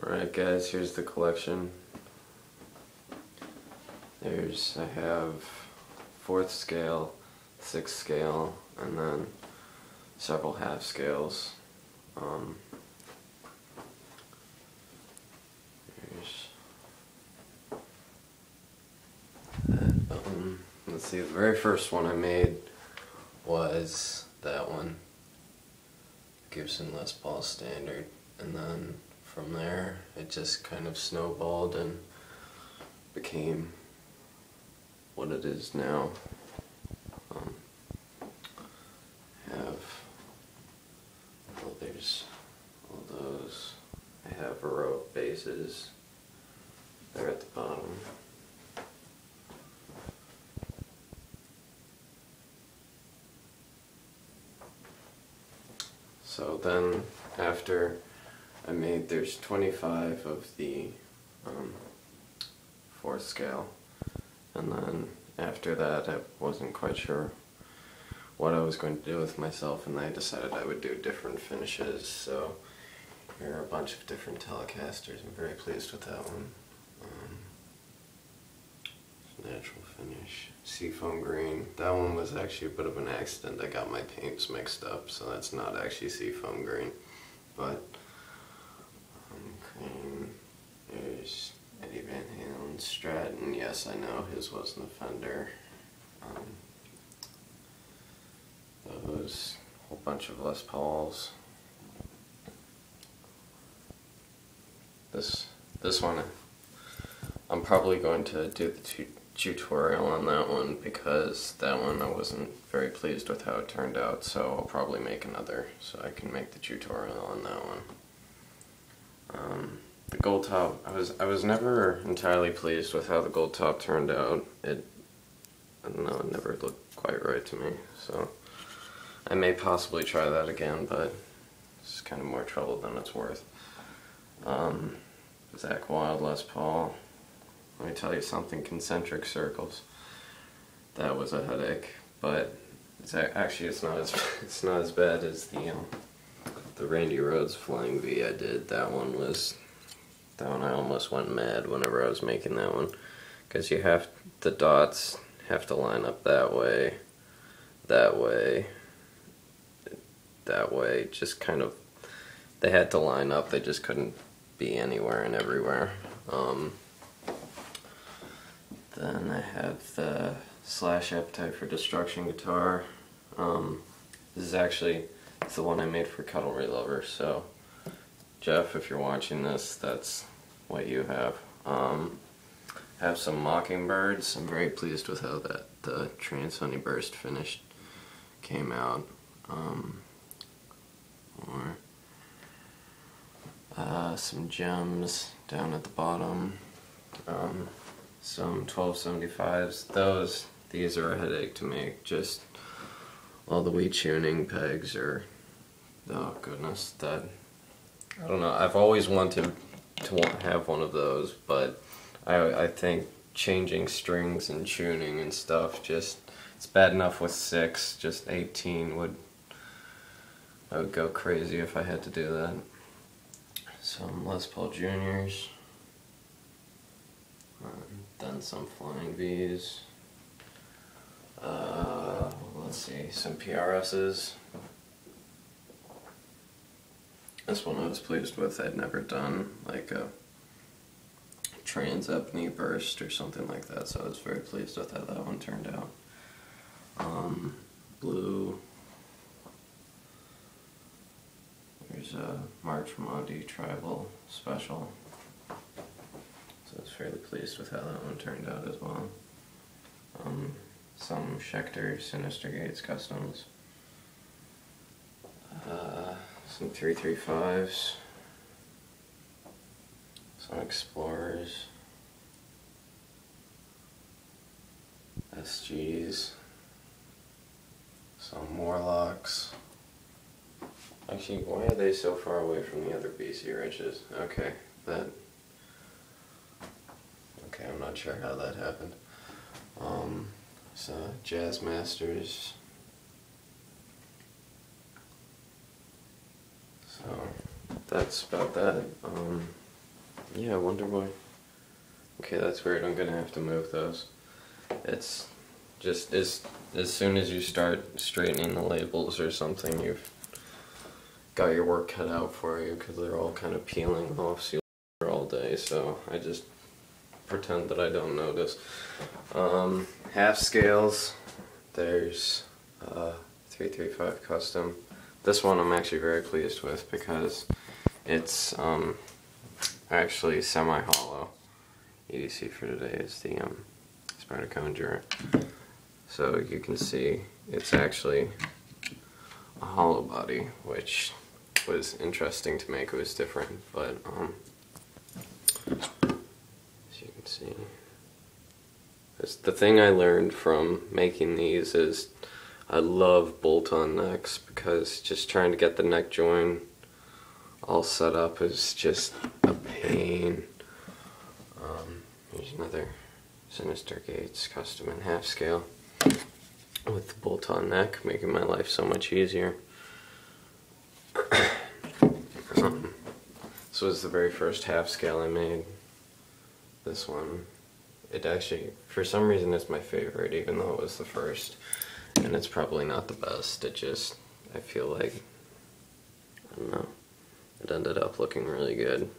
Alright guys, here's the collection. I have 4th scale, 6th scale, and then several half scales. Let's see, the very first one I made was that one, Gibson Les Paul Standard, and then from there it just kind of snowballed and became what it is now. There's all those. I have Baroque bases. They're at the bottom. So then after I made, there's 25 of the 4th scale, and then after that I wasn't quite sure what I was going to do with myself, and I decided I would do different finishes. So here are a bunch of different Telecasters. I'm very pleased with that one. Natural finish, seafoam green. That one was actually a bit of an accident. I got my paints mixed up, so that's not actually seafoam green. But cream. There's Eddie Van Halen, Stratton. Yes, I know his wasn't a Fender. Those, a whole bunch of Les Pauls. This one, I'm probably going to do the tutorial on that one, because that one I wasn't very pleased with how it turned out, so I'll probably make another so I can make the tutorial on that one. The gold top, I was never entirely pleased with how the gold top turned out. I don't know, it never looked quite right to me, so I may possibly try that again, but it's kind of more trouble than it's worth. Zakk Wylde Les Paul. Let me tell you something, concentric circles. That was a headache, but actually it's not as bad as the Randy Rhoads Flying V I did. That one I almost went mad whenever I was making that one, because the dots have to line up that way, that way, that way. Just kind of, they had to line up. They just couldn't be anywhere and everywhere. Then I have the Slash Appetite for Destruction guitar. This is actually the one I made for Cutlery Lover, so Jeff, if you're watching this, that's what you have. I have some Mockingbirds. I'm very pleased with how the Trans Honey Burst finish came out. Some Gems down at the bottom. Some 1275s. These are a headache to make. Just all the wheat tuning pegs are, oh goodness, I don't know. I've always wanted to have one of those, but I think changing strings and tuning and stuff, it's bad enough with 6. Just 18 I would go crazy if I had to do that. Some Les Paul Juniors. Then some Flying V's. Let's see, some PRS's. This one I was pleased with. I'd never done like a Trans Ebony Burst or something like that, so I was very pleased with how that one turned out. Blue. There's a March Monday Tribal Special. So I was fairly pleased with how that one turned out as well. Some Schecter Sinister Gates Customs. Some 335s. Some Explorers. SGs. Some Morlocks. Actually, why are they so far away from the other BC wrenches? Okay, I'm not sure how that happened. So Jazz Masters. So that's about that. Yeah, I wonder why. Okay, that's weird. I'm gonna have to move those. It's just as soon as you start straightening the labels or something, you've got your work cut out for you because they're all kind of peeling off. So you'll all day. So I just pretend that I don't notice. Half scales. There's 335 custom. This one I'm actually very pleased with because it's actually semi-hollow. EDC for today is the Spyderco Endurant. So you can see it's actually a hollow body, which was interesting to make. It was different, but as you can see, the thing I learned from making these is I love bolt-on necks because just trying to get the neck joint all set up is just a pain. Here's another Sinister Gates custom in half scale with the bolt-on neck, making my life so much easier. This was the very first half scale I made. This one, it actually, for some reason, it's my favorite, even though it was the first. And it's probably not the best. It just, I feel like, I don't know, it ended up looking really good.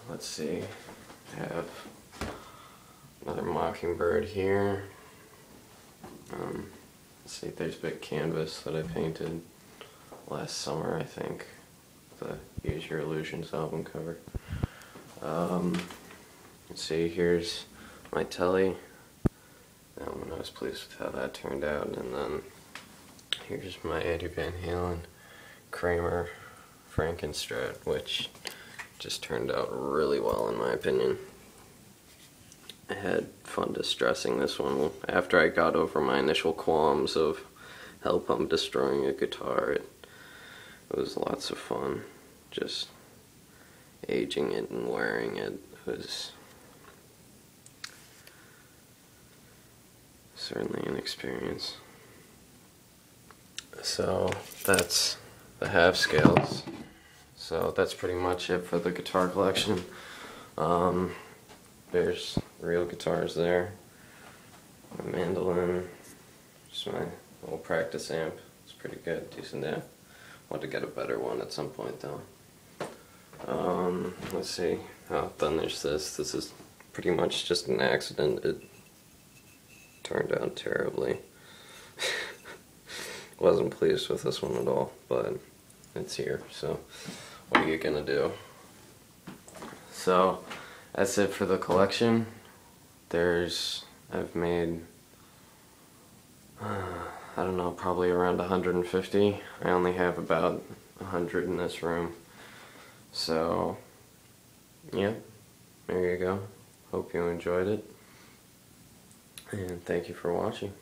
Let's see, I have another Mockingbird here. Let's see, there's a big canvas that I painted last summer, I think, the Use Your Illusions album cover. Let's see, here's my Telly. That one I was pleased with how that turned out. And then here's my Eddie Van Halen Kramer Frankenstrat, which just turned out really well in my opinion. I had fun distressing this one after I got over my initial qualms of help I'm destroying a guitar. It was lots of fun just aging it and wearing it. It was certainly an experience. So that's the half scales. So that's pretty much it for the guitar collection. There's real guitars there. My mandolin, just my little practice amp. It's pretty good, decent amp. Want to get a better one at some point though. Let's see. Oh, then there's this. This is pretty much just an accident. It turned out terribly. Wasn't pleased with this one at all, but it's here, so what are you gonna do? So that's it for the collection. I've made I don't know, probably around 150. I only have about 100 in this room. So yeah, there you go. Hope you enjoyed it, and thank you for watching.